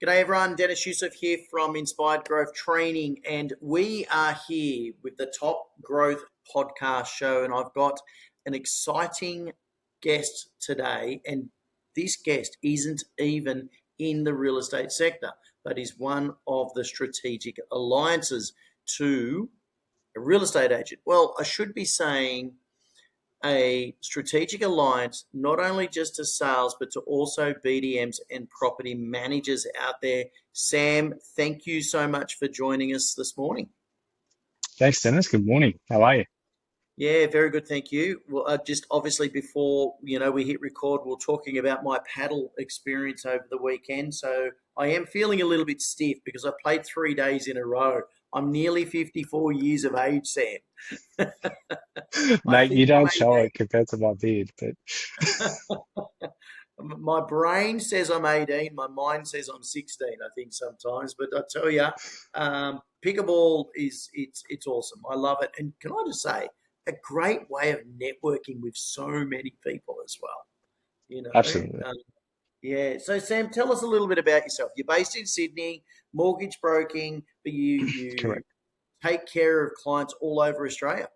G'day everyone, Deniz here from Inspired Growth Training, and we are here with the Top Growth Podcast Show, and I've got an exciting guest today, and this guest isn't even in the real estate sector, but is one of the strategic alliances to a real estate agent. Well, I should be saying a strategic alliance, not only just to sales, but to also BDMs and property managers out there. Sam, thank you so much for joining us this morning. Thanks, Dennis. Good morning. How are you? Yeah, very good, thank you. Well, just obviously before we hit record, we're talking about my paddle experience over the weekend. So I am feeling a little bit stiff because I played 3 days in a row. I'm nearly 54 years of age, Sam. I Mate, you think I'm don't show it compared to my beard, but 18. My brain says I'm 18. My mind says I'm 16. I think sometimes, but I tell you, pickleball it's awesome. I love it, and can I just say, a great way of networking with so many people as well. You know, absolutely um, yeah. So Sam, tell us a little bit about yourself. You're based in Sydney, mortgage broking, but you correct. take care of clients all over Australia.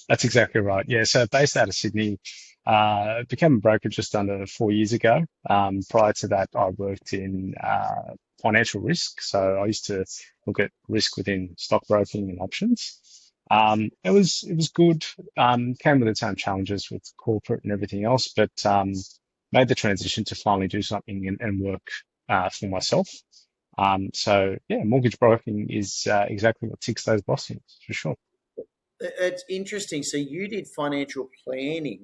That's exactly right. Yeah, so based out of Sydney, became a broker just under 4 years ago. Prior to that, I worked in financial risk. So I used to look at risk within stockbroking and options. It was good. Came with its own challenges with corporate and everything else, but made the transition to finally do something and work for myself. So yeah, mortgage broking is exactly what ticks those boxes for sure. It's interesting. So you did financial planning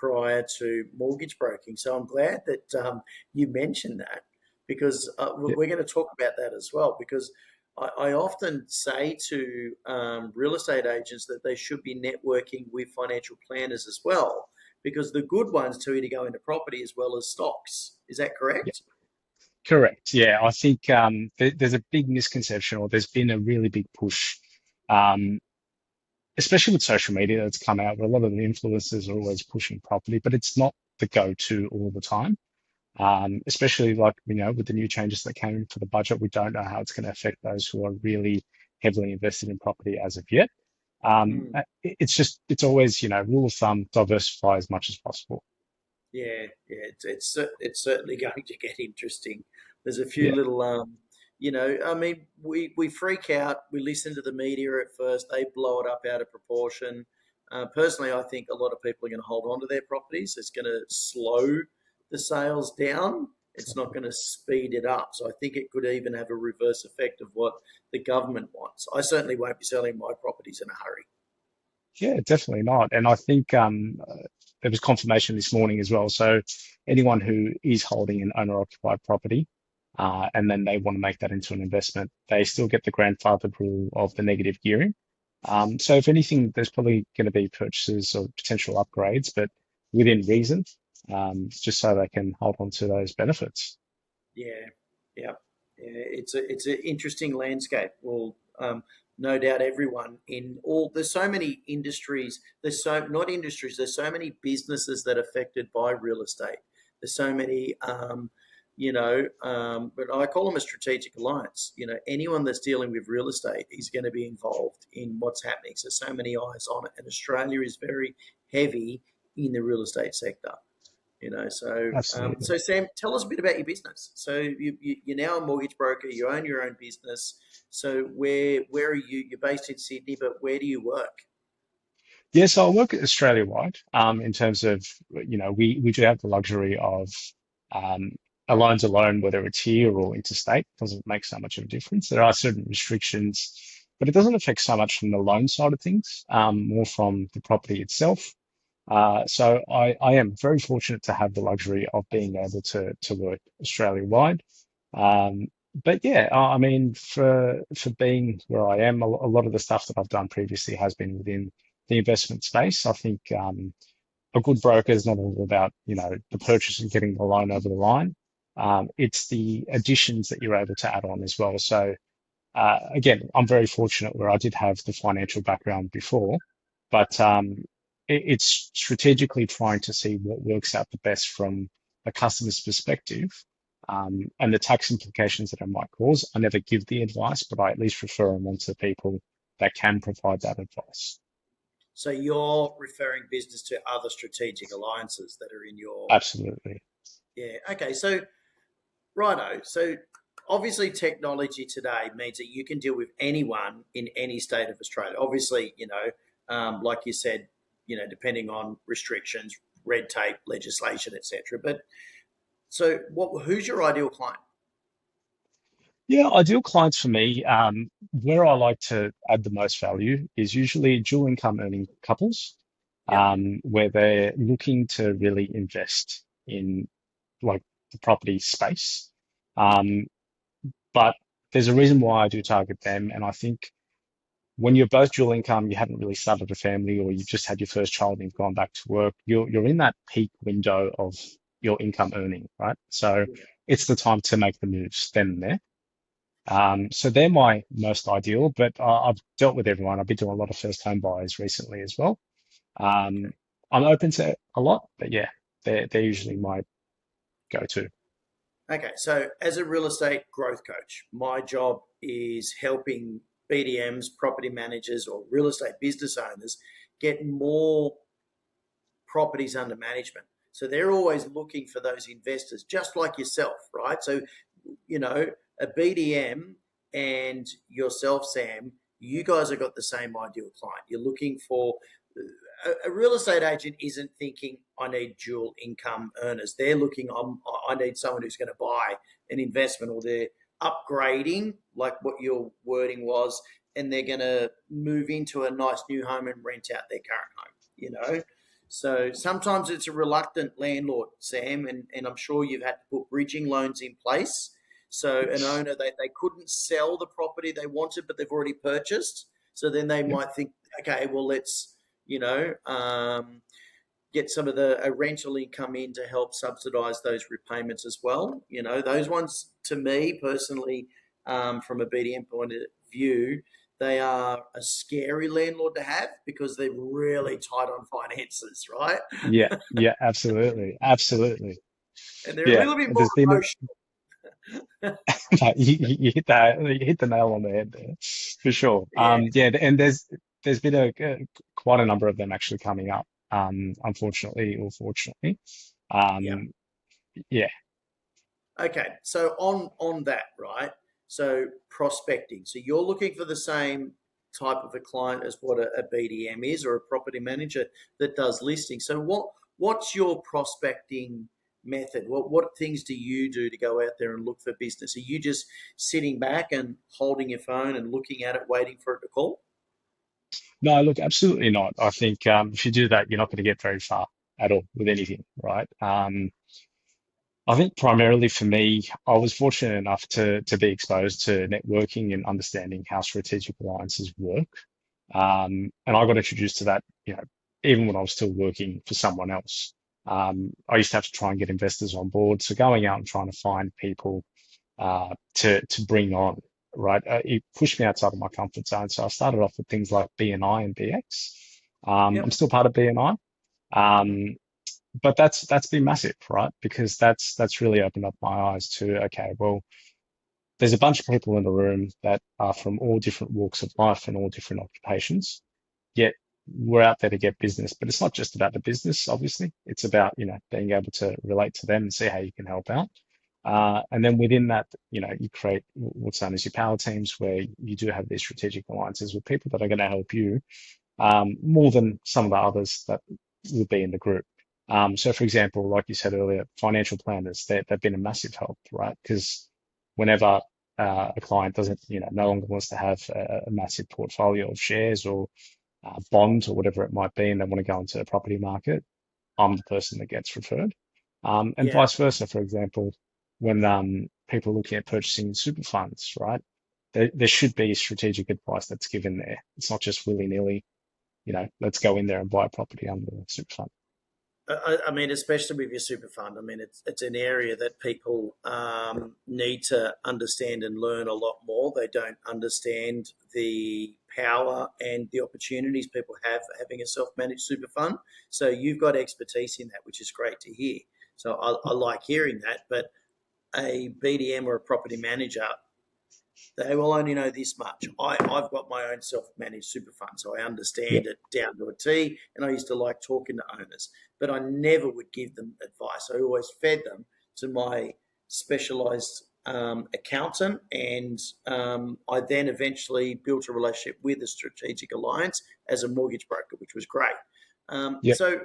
prior to mortgage broking. So I'm glad that you mentioned that because Yeah, we're going to talk about that as well. Because I often say to real estate agents that they should be networking with financial planners as well, because the good ones tell you to go into property as well as stocks. Is that yeah, correct? correct. Yeah, I think there's a big misconception, or there's been a really big push, um, especially with social media that's come out, where a lot of the influencers are always pushing property, but it's not the go-to all the time. Especially like, with the new changes that came in for the budget, we don't know how it's going to affect those who are really heavily invested in property as of yet. Mm. It's always, rule of thumb, diversify as much as possible. Yeah, yeah, it's certainly going to get interesting. There's a few Yeah, little, I mean, we freak out. We listen to the media at first; they blow it up out of proportion. Personally, I think a lot of people are going to hold on to their properties. It's going to slow the sales down. It's not going to speed it up. So I think it could even have a reverse effect of what the government wants. I certainly won't be selling my properties in a hurry. yeah, definitely not. And I think there was confirmation this morning as well. So anyone who is holding an owner-occupied property, and then they want to make that into an investment, they still get the grandfathered rule of the negative gearing. So if anything, there's probably going to be purchases or potential upgrades, but within reason, just so they can hold on to those benefits. Yeah, yeah, yeah. It's an interesting landscape. Well, no doubt everyone in all there's so many industries. There's so not industries. There's so many businesses that are affected by real estate. There's so many, but I call them a strategic alliance. Anyone that's dealing with real estate is going to be involved in what's happening. So many eyes on it, and Australia is very heavy in the real estate sector. Absolutely. So Sam, tell us a bit about your business. So you're now a mortgage broker. You own your own business. So where are you? You're based in Sydney, but where do you work? Yeah, so I work Australia wide, in terms of, we do have the luxury of um, a loan to loan, whether it's here or interstate, doesn't make so much of a difference. There are certain restrictions, but it doesn't affect so much from the loan side of things, more from the property itself. So I am very fortunate to have the luxury of being able to work Australia wide. Um, but yeah, I mean, for being where I am, a lot of the stuff that I've done previously has been within the investment space. I think a good broker is not all about, the purchase and getting the loan over the line. It's the additions that you're able to add on as well. So again, I'm very fortunate where I did have the financial background before, but it's strategically trying to see what works out the best from a customer's perspective, and the tax implications that it might cause. I never give the advice, but I at least refer them on to people that can provide that advice. So you're referring business to other strategic alliances that are in your, Absolutely. yeah. Okay. So, righto. So obviously technology today means that you can deal with anyone in any state of Australia. Obviously, like you said, depending on restrictions, red tape, legislation, etc. But so who's your ideal client? Yeah, ideal clients for me, where I like to add the most value is usually dual income earning couples, Yep. where they're looking to really invest in like the property space. Um, but there's a reason why I do target them. And I think when you're both dual income, you haven't really started a family or you've just had your first child and you've gone back to work, you're in that peak window of your income earning, right? So Yeah. it's the time to make the moves then and there. So they're my most ideal, but I've dealt with everyone. I've been doing a lot of first home buyers recently as well. Okay. Um, I'm open to a lot, but yeah, they're usually my go-to. Okay. So as a real estate growth coach, my job is helping BDMs, property managers, or real estate business owners get more properties under management. So they're always looking for those investors, just like yourself, right? So, you know, a BDM and yourself, Sam, you guys have got the same ideal client. You're looking for a real estate agent isn't thinking I need dual income earners. They're looking I need someone who's going to buy an investment or they're upgrading, like what your wording was, and they're going to move into a nice new home and rent out their current home. So sometimes it's a reluctant landlord, Sam, and I'm sure you've had to put bridging loans in place. So an Yes. owner, they couldn't sell the property they wanted, but they've already purchased. So then they Yep. might think, okay, well, let's, get some of the a rental income in to help subsidise those repayments as well. Those ones to me personally, from a BDM point of view, they are a scary landlord to have because they're really tight on finances, right? Yeah. Yeah. Absolutely. Absolutely. And they're a Yeah. little bit more There's been emotional. you hit that you hit the nail on the head there for sure. Yeah, Yeah, and there's been quite a number of them actually coming up. Unfortunately or fortunately. yeah. Um, yeah. Okay, so on that, right? So prospecting. So you're looking for the same type of a client as what a BDM is, or a property manager that does listings. So what's your prospecting method? What things do you do to go out there and look for business? Are you just sitting back and holding your phone and looking at it, waiting for it to call? No, look, absolutely not. I think if you do that, you're not going to get very far at all with anything, right? I think primarily for me, I was fortunate enough to be exposed to networking and understanding how strategic alliances work. And I got introduced to that, even when I was still working for someone else. I used to have to try and get investors on board. So going out and trying to find people to bring on, right? It pushed me outside of my comfort zone. So I started off with things like BNI and BX. I'm Yep. still part of BNI. Um, but that's been massive, right? Because that's really opened up my eyes to, okay, well, there's a bunch of people in the room that are from all different walks of life and all different occupations. Yet we're out there to get business, but it's not just about the business, obviously. It's about, being able to relate to them and see how you can help out. And then within that, you create what's known as your power teams, where you do have these strategic alliances with people that are going to help you more than some of the others that would be in the group. So, for example, like you said earlier, financial planners, they've been a massive help, right? Because whenever a client doesn't, no longer wants to have a massive portfolio of shares or bonds or whatever it might be, and they want to go into the property market, I'm the person that gets referred. And Yeah. vice versa, for example, when people are looking at purchasing super funds, right? There should be strategic advice that's given there. It's not just willy-nilly, let's go in there and buy a property under the super fund. I mean, especially with your super fund, I mean, it's an area that people need to understand and learn a lot more. They don't understand the power and the opportunities people have having a self-managed super fund. So you've got expertise in that, which is great to hear. So I like hearing that. But a BDM or a property manager, they will only know this much. I've got my own self-managed super fund, so I Yeah. understand it down to a T, and I used to like talking to owners, but I never would give them advice. I always fed them to my specialised accountant, and I then eventually built a relationship with a strategic alliance as a mortgage broker, which was great. Yeah. So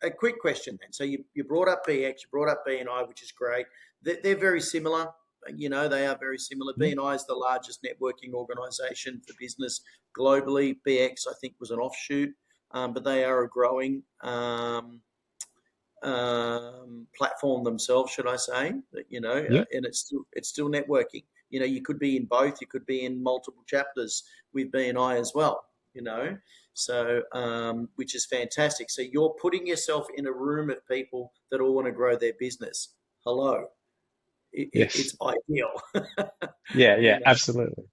a quick question then. So you brought up BX, you brought up BNI, which is great. They're very similar. They are very similar. Mhm. BNI is the largest networking organisation for business globally. BX, I think, was an offshoot, but they are a growing platform themselves, should I say? Yeah. And it's still networking. You could be in both. You could be in multiple chapters with BNI as well. So which is fantastic. So you're putting yourself in a room of people that all want to grow their business. Hello, Yes. it's ideal. Yeah. you Yeah. know. Absolutely.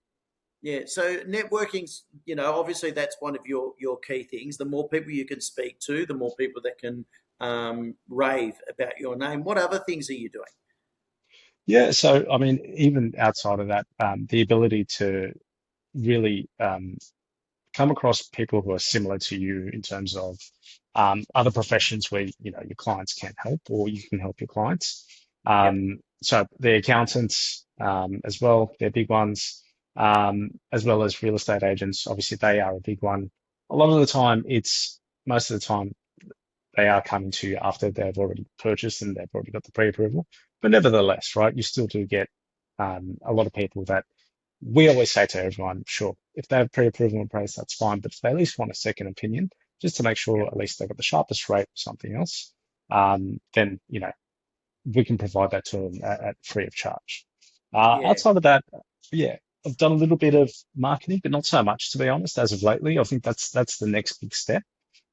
Yeah. So networking's, obviously that's one of your key things. The more people you can speak to, the more people that can rave about your name. What other things are you doing? Yeah. So, I mean, even outside of that, the ability to really come across people who are similar to you in terms of other professions where your clients can't help or you can help your clients. Yep. So the accountants as well, they're big ones, as well as real estate agents. Obviously, they are a big one. A lot of the time, most of the time they are coming to you after they've already purchased and they've already got the pre-approval. But nevertheless, right, you still do get a lot of people that we always say to everyone, sure, if they have pre-approval in place, that's fine. But if they at least want a second opinion, just to make sure Yep. at least they've got the sharpest rate or something else, then we can provide that to them at free of charge. Yeah. Outside of that, yeah, I've done a little bit of marketing, but not so much, to be honest, as of lately. I think that's the next big step.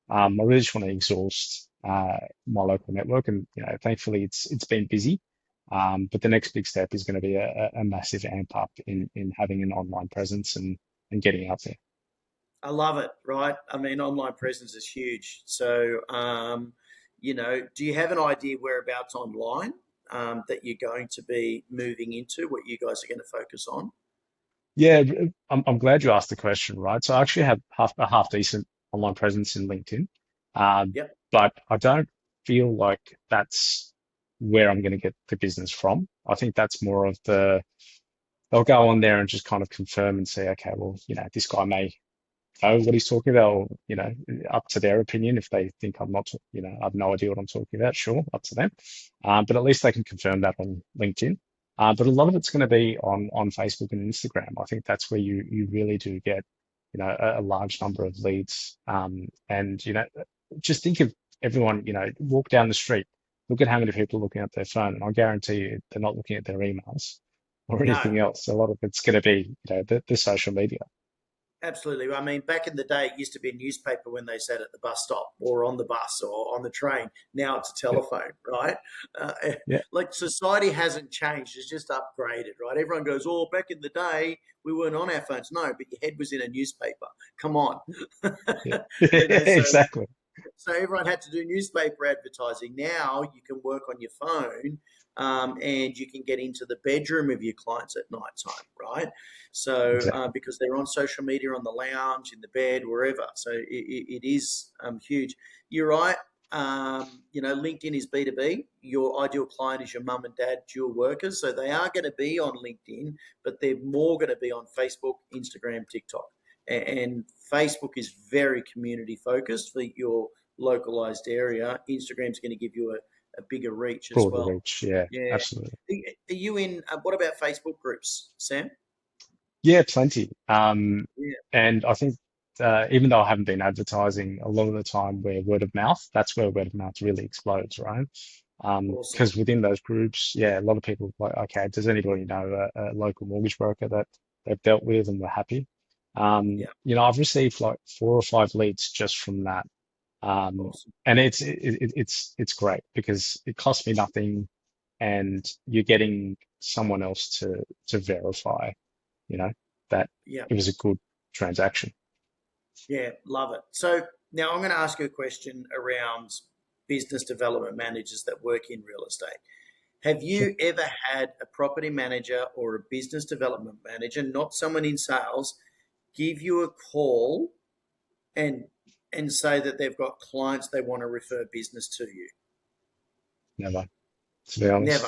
I really just want to exhaust my local network, and thankfully it's been busy. But the next big step is going to be a massive amp up in having an online presence and getting out there. I love it, right? I mean, online presence is huge. So, do you have an idea whereabouts online that you're going to be moving into, what you guys are going to focus on? Yeah, I'm glad you asked the question, right? So I actually have a half decent online presence in LinkedIn, um, Yep. but I don't feel like that's where I'm going to get the business from. I think that's more of they'll go on there and just kind of confirm and say, okay, well, this guy may know what he's talking about, or, up to their opinion. If they think I'm not, I have no idea what I'm talking about, sure, up to them. But at least they can confirm that on LinkedIn. But a lot of it's going to be on Facebook and Instagram. I think that's where you really do get, a large number of leads. And, just think of everyone, walk down the street, look at how many people are looking at their phone, and I guarantee you they're not looking at their emails or No. anything else. A lot of it's going to be, the social media. Absolutely. I mean, back in the day, it used to be a newspaper when they sat at the bus stop or on the bus or on the train. Now it's a Yeah, telephone, right? Uh, yeah, like society hasn't changed; it's just upgraded, right? Everyone goes, "Oh, back in the day, we weren't on our phones." No, but your head was in a newspaper. Come on, yeah. so Exactly. everyone had to do newspaper advertising. Now you can work on your phone, and you can get into the bedroom of your clients at night time, right? So Exactly. because they're on social media, on the lounge, in the bed, wherever. So it is huge. You're right. LinkedIn is B2B. Your ideal client is your mum and dad dual workers. So they are going to be on LinkedIn, but they're more going to be on Facebook, Instagram, TikTok. And Facebook is very community focused for your localized area. Instagram's going to give you a bigger reach as Broader well. reach. Yeah, Yeah. absolutely. Are you in, what about Facebook groups, Sam? Yeah, plenty. Yeah. And I think even though I haven't been advertising, a lot of the time where word of mouth, that's where word of mouth really explodes, right? Awesome. Because within those groups, yeah, a lot of people are like, okay, does anybody know a local mortgage broker that they've dealt with and we're happy? Yeah. I've received like 4 or 5 leads just from that. Awesome. And it's great because it costs me nothing, and you're getting someone else to verify, you know, that Yeah. it was a good transaction. Yeah. Love it. So now I'm going to ask you a question around business development managers that work in real estate. Have Sure. you ever had a property manager or a business development manager, not someone in sales, give you a call and say that they've got clients they want to refer business to you? Never, to be Never. honest.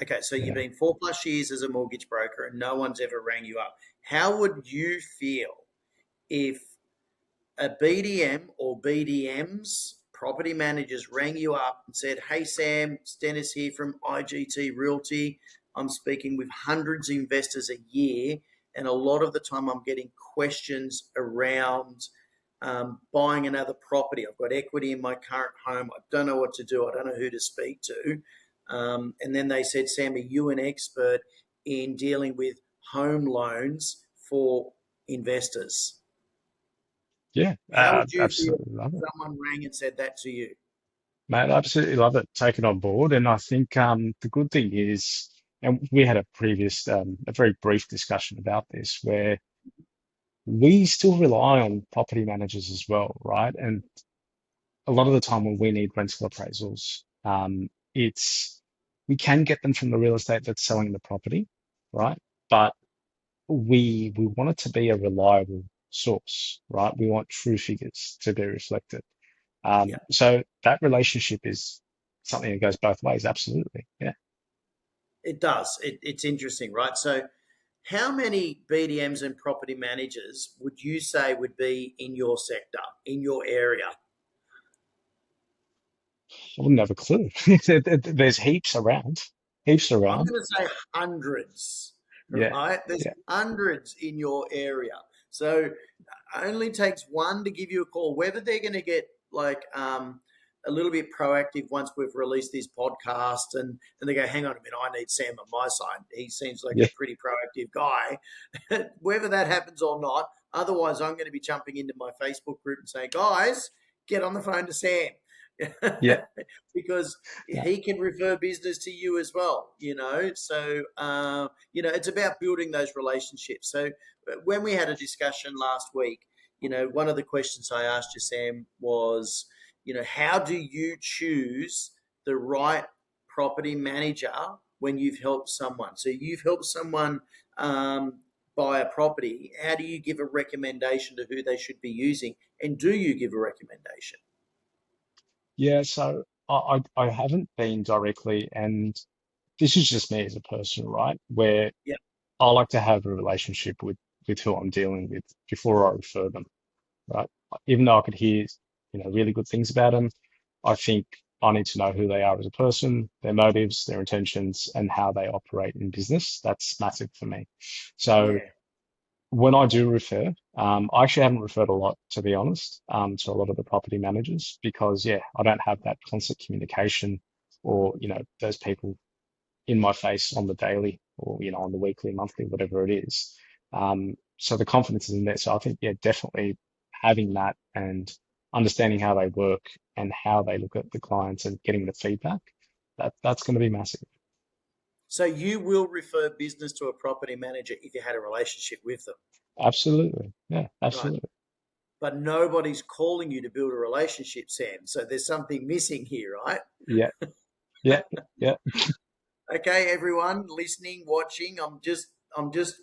Okay, so you've Yeah. been 4+ years as a mortgage broker and no one's ever rang you up. How would you feel if a BDM or BDMs, property managers, rang you up and said, "Hey Sam, it's Dennis here from IGT Realty. I'm speaking with hundreds of investors a year, and a lot of the time I'm getting questions around buying another property. I've got equity in my current home. I don't know what to do. I don't know who to speak to." And then they said, "Sam, are you an expert in dealing with home loans for investors?" Yeah, How would you feel absolutely love if it. someone rang and said that to you? Mate, I absolutely love it. Take it on board. And I think the good thing is, and we had a previous, a very brief discussion about this, where we still rely on property managers as well, right? And a lot of the time when we need rental appraisals, it's we can get them from the real estate that's selling the property, right? But we want it to be a reliable source, right? We want true figures to be reflected. Yeah, So that relationship is something that goes both ways. Absolutely. Yeah. it does. It's interesting, right? So, how many BDMs and property managers would you say would be in your sector, in your area? I wouldn't have a clue. There's heaps around, heaps I'm around. going to say hundreds, Yeah. right? There's Yeah. hundreds in your area. So only takes one to give you a call. Whether they're going to get like a little bit proactive once we've released this podcast and they go, "Hang on a minute, I need Sam on my side. He seems like Yeah. a pretty proactive guy." Whether that happens or not, otherwise I'm going to be jumping into my Facebook group and saying, "Guys, get on the phone to Sam." Yeah. Because No. he can refer business to you as well, so it's about building those relationships. So when we had a discussion last week, one of the questions I asked you, Sam, was, how do you choose the right property manager when you've helped someone? So you've helped someone buy a property. How do you give a recommendation to who they should be using, and do you give a recommendation? Yeah. So I haven't been directly, and this is just me as a person, right? Where Yeah, I like to have a relationship with who I'm dealing with before I refer them, right? Even though I could hear, really good things about them, I think I need to know who they are as a person, their motives, their intentions, and how they operate in business. That's massive for me. So yeah, when I do refer, I actually haven't referred a lot, to be honest, to a lot of the property managers because, yeah, I don't have that constant communication or, those people in my face on the daily or, on the weekly, monthly, whatever it is. So the confidence is in there. So I think, yeah, definitely having that and understanding how they work and how they look at the clients and getting the feedback, that's going to be massive. so you will refer business to a property manager if you had a relationship with them, Absolutely. Yeah, right? absolutely. But nobody's calling you to build a relationship, Sam. So there's something missing here, right? Yeah, yeah, yeah, Okay, everyone listening, watching, I'm just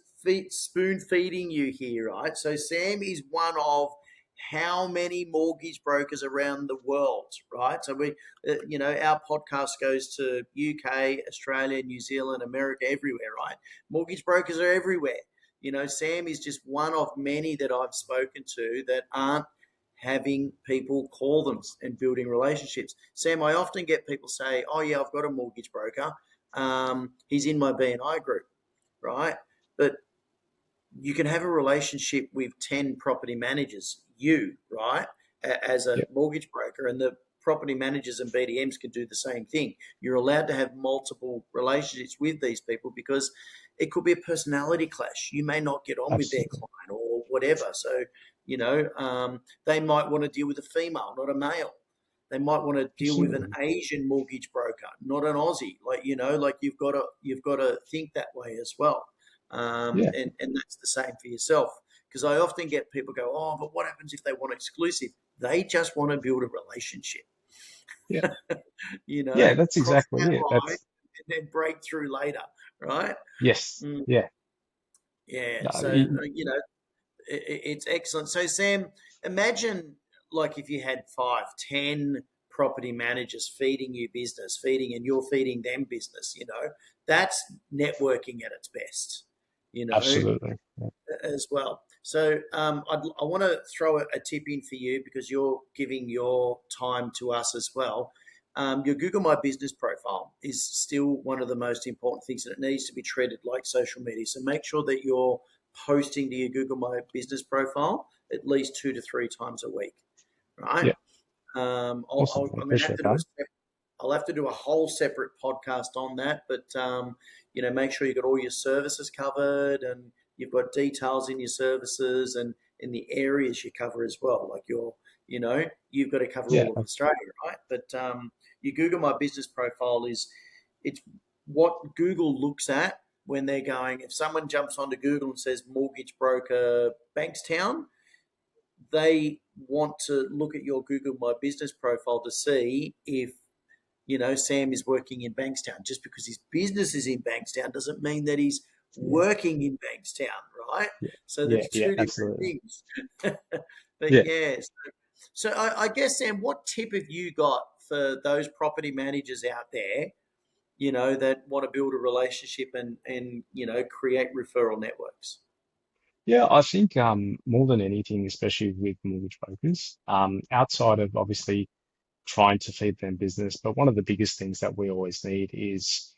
spoon feeding you here, right? So Sam is one of how many mortgage brokers around the world, right? So our podcast goes to UK, Australia, New Zealand, America, everywhere, right? Mortgage brokers are everywhere. Sam is just one of many that I've spoken to that aren't having people call them and building relationships. Sam, I often get people say, "Oh yeah, I've got a mortgage broker. He's in my BNI group," right? But you can have a relationship with 10 property managers, right, as a yeah, mortgage broker, and the property managers and BDMs can do the same thing. You're allowed to have multiple relationships with these people because it could be a personality clash. You may not get on with their absolutely. client or whatever. So, they might want to deal with a female, not a male. They might want to deal with an Absolutely. Asian mortgage broker, not an Aussie. Like you've got to think that way as well. Yeah, And that's the same for yourself. Because I often get people go, "Oh, but what happens if they want exclusive?" They just want to build a relationship, yeah, you yeah, know, that's cross exactly that it. line That's then break through later, right? Yes. Mm, Yeah. yeah. No, So it's excellent. So Sam, imagine like if you had 5, 10 property managers feeding you business, feeding, and you're feeding them business. That's networking at its best. You know, absolutely. Yeah. as well. So I want to throw a tip in for you because you're giving your time to us as well. Your Google My Business profile is still one of the most important things, and it needs to be treated like social media. So make sure that you're posting to your Google My Business profile at least 2 to 3 times a week, right? Yeah. Awesome. I I'm going to have appreciate to do that. a I'll have to do a whole separate podcast on that, but make sure you've got all your services covered and you've got details in your services and in the areas you cover as well. Like you've got to cover Yeah. all of Australia, right? But your Google My Business profile it's what Google looks at when they're going. If someone jumps onto Google and says mortgage broker Bankstown, they want to look at your Google My Business profile to see if Sam is working in Bankstown. Just because his business is in Bankstown doesn't mean that he's Yeah. working in Bankstown, right? Yeah. So Yeah. that's Yeah. two different Absolutely. things. But Yeah. yeah, so I guess, Sam, what tip have you got for those property managers out there, that want to build a relationship and create referral networks? Yeah, I think more than anything, especially with mortgage brokers, outside of obviously trying to feed them business, but one of the biggest things that we always need is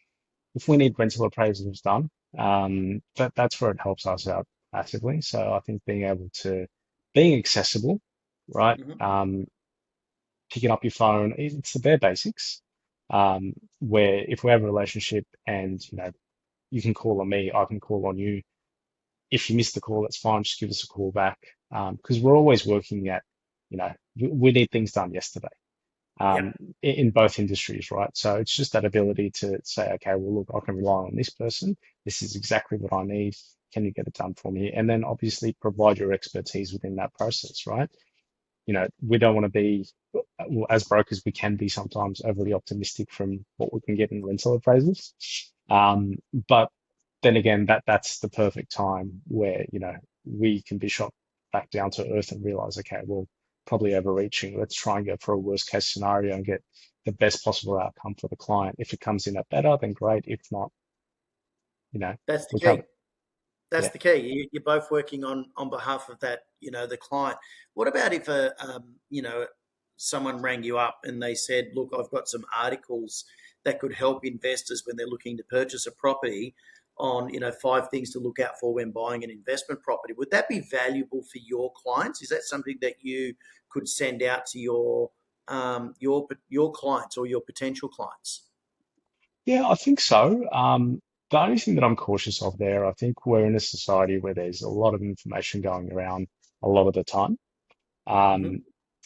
if we need rental appraisals done, that's where it helps us out massively. So I think being accessible, right? Hmm. Picking up your phone, it's the bare basics. Where if we have a relationship and you can call on me, I can call on you. If you miss the call, that's fine. Just give us a call back. Because we're always working at, we need things done yesterday Yep. um, in both industries, right? So it's just that ability to say, okay, well, look, I can rely on this person. This is exactly what I need. Can you get it done for me? And then obviously provide your expertise within that process, right? We don't want to be, well, as brokers, we can be sometimes overly optimistic from what we can get in rental appraisals. But then again, that's the perfect time where, we can be shot back down to earth and realize, okay, well, probably overreaching. Let's try and go for a worst case scenario and get the best possible outcome for the client. If it comes in at better, then great. If not, That's the we key. cover. That's Yeah. the key. You're both working on behalf of that, the client. What about if someone rang you up and they said, "Look, I've got some articles that could help investors when they're looking to purchase a property on, 5 things to look out for when buying an investment property." Would that be valuable for your clients? Is that something that you could send out to your clients or your potential clients? Yeah, I think so. The only thing that I'm cautious of there, I think we're in a society where there's a lot of information going around a lot of the time. Hmm. Um,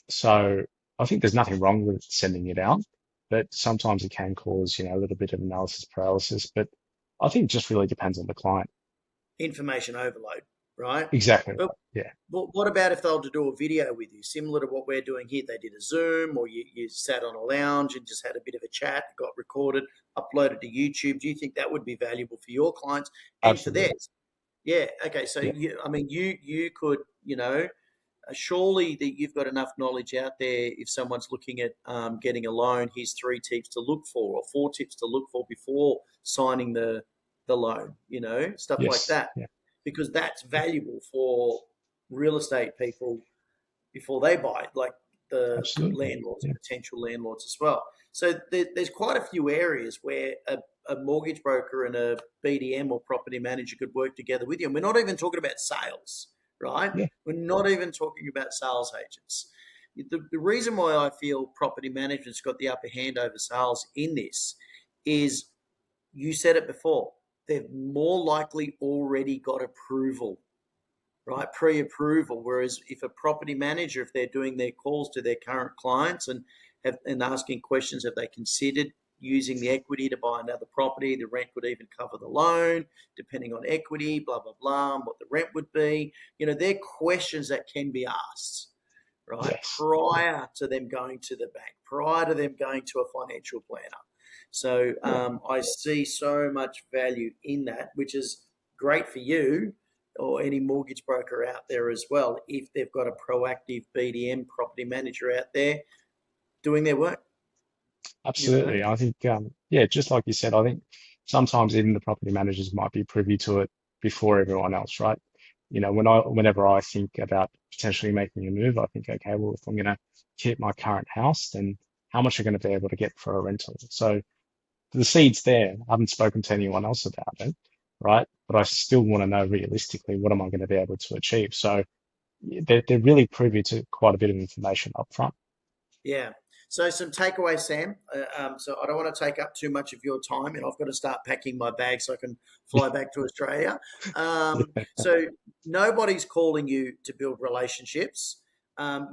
so I think there's nothing wrong with sending it out, but sometimes it can cause, a little bit of analysis paralysis. But I think it just really depends on the client. Information overload, right? Exactly But right. Yeah, what about if they were to do a video with you, similar to what we're doing here? They did a Zoom, or you sat on a lounge and just had a bit of a chat, got recorded, uploaded to YouTube. Do you think that would be valuable for your clients and for absolutely. theirs? Yeah. Okay. So Yeah, you could, surely that you've got enough knowledge out there. If someone's looking at getting a loan, here's 3 tips to look for, or 4 tips to look for before signing the loan. Stuff like yes, that, yeah, because that's valuable for real estate people before they buy it, like the absolutely. landlords Yeah, and potential landlords as well. So there's quite a few areas where a mortgage broker and a BDM or property manager could work together with you. And we're not even talking about sales, right? yeah, We're not even talking about sales agents. The reason why I feel property management's got the upper hand over sales in this is, you said it before, they've more likely already got approval, right? Pre-approval. Whereas if a property manager, if they're doing their calls to their current clients and asking questions, have they considered using the equity to buy another property? The rent would even cover the loan, depending on equity, blah blah blah, and what the rent would be. They're questions that can be asked, right? yes, yeah, Prior to them going to the bank, prior to them going to a financial planner. So Yeah, I see so much value in that, which is great for you or any mortgage broker out there as well, if they've got a proactive BDM property manager out there doing their work, you know? absolutely. I think, yeah, just like you said, I think sometimes even the property managers might be privy to it before everyone else, right? Whenever I think about potentially making a move, I think, okay, well, if I'm going to keep my current house, then how much am I going to be able to get for a rental? So the seed's there. I haven't spoken to anyone else about it, right? But I still want to know realistically what am I going to be able to achieve. So they're really privy to quite a bit of information up front. Yeah. So some takeaways, Sam. So I don't want to take up too much of your time, and I've got to start packing my bag so I can fly back to Australia. So nobody's calling you to build relationships.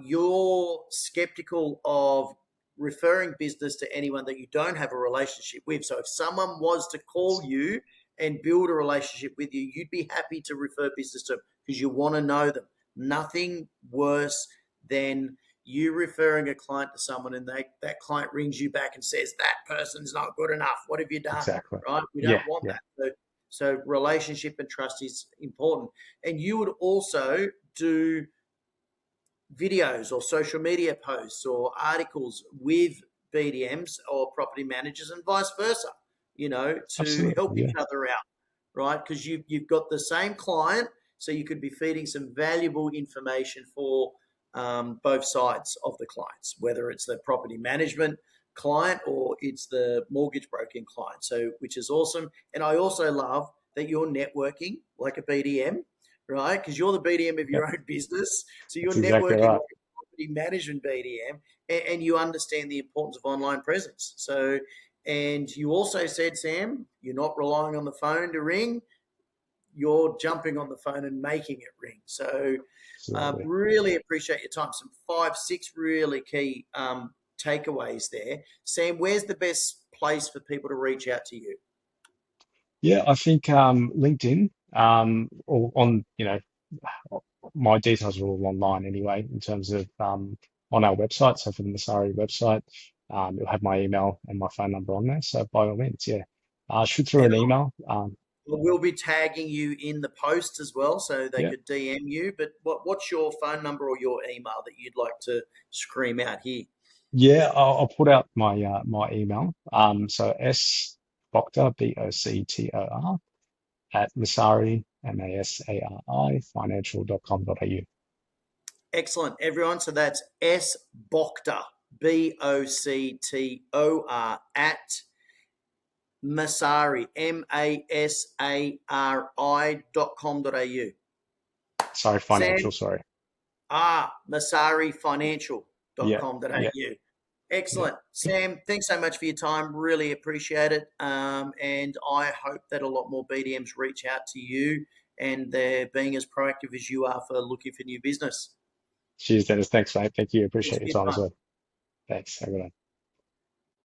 You're skeptical of referring business to anyone that you don't have a relationship with. So if someone was to call you and build a relationship with you, you'd be happy to refer business to them because you want to know them. Nothing worse than you referring a client to someone and that client rings you back and says that person's not good enough. What have you done? Exactly. Right? We Yeah, don't want yeah, that. So relationship and trust is important. And you would also do videos or social media posts or articles with BDMs or property managers and vice versa, to absolutely. help Yeah, each other out, right? Because you've got the same client, so you could be feeding some valuable information for both sides of the clients, whether it's the property management client or it's the mortgage broking client. So, which is awesome. And I also love that you're networking like a BDM, right? Because you're the BDM of yeah, your own business, so you're that's exactly networking right. like a property management BDM, and you understand the importance of online presence. So, and you also said, Sam, you're not relying on the phone to ring, you're jumping on the phone and making it ring. So, Absolutely. really appreciate your time. Some 5, 6 really key takeaways there. Sam, where's the best place for people to reach out to you? Yeah, I think LinkedIn, or on, my details are all online anyway, in terms of on our website. So for the Masari website, you'll have my email and my phone number on there. So by all means, yeah, shoot through And an email. we'll be tagging you in the post as well, so they Yeah, could DM you. But what's your phone number or your email that you'd like to scream out here? yeah, I'll put out my email. So S Boctor, Boctor at Masari, Masari financial.com.au. Excellent, everyone. So that's S Boctor, Boctor at Masari, Masari.com.au. Sorry, Sam, financial, sorry. Yeah, yeah, masarifinancial.com.au. yeah. Excellent. Sam, thanks so much for your time. Really appreciate it. And I hope that a lot more BDMs reach out to you and they're being as proactive as you are for looking for new business. Cheers, Dennis. Thanks, mate. Thank you. Thanks Appreciate for your your time as time. well. Thanks. Have a good one.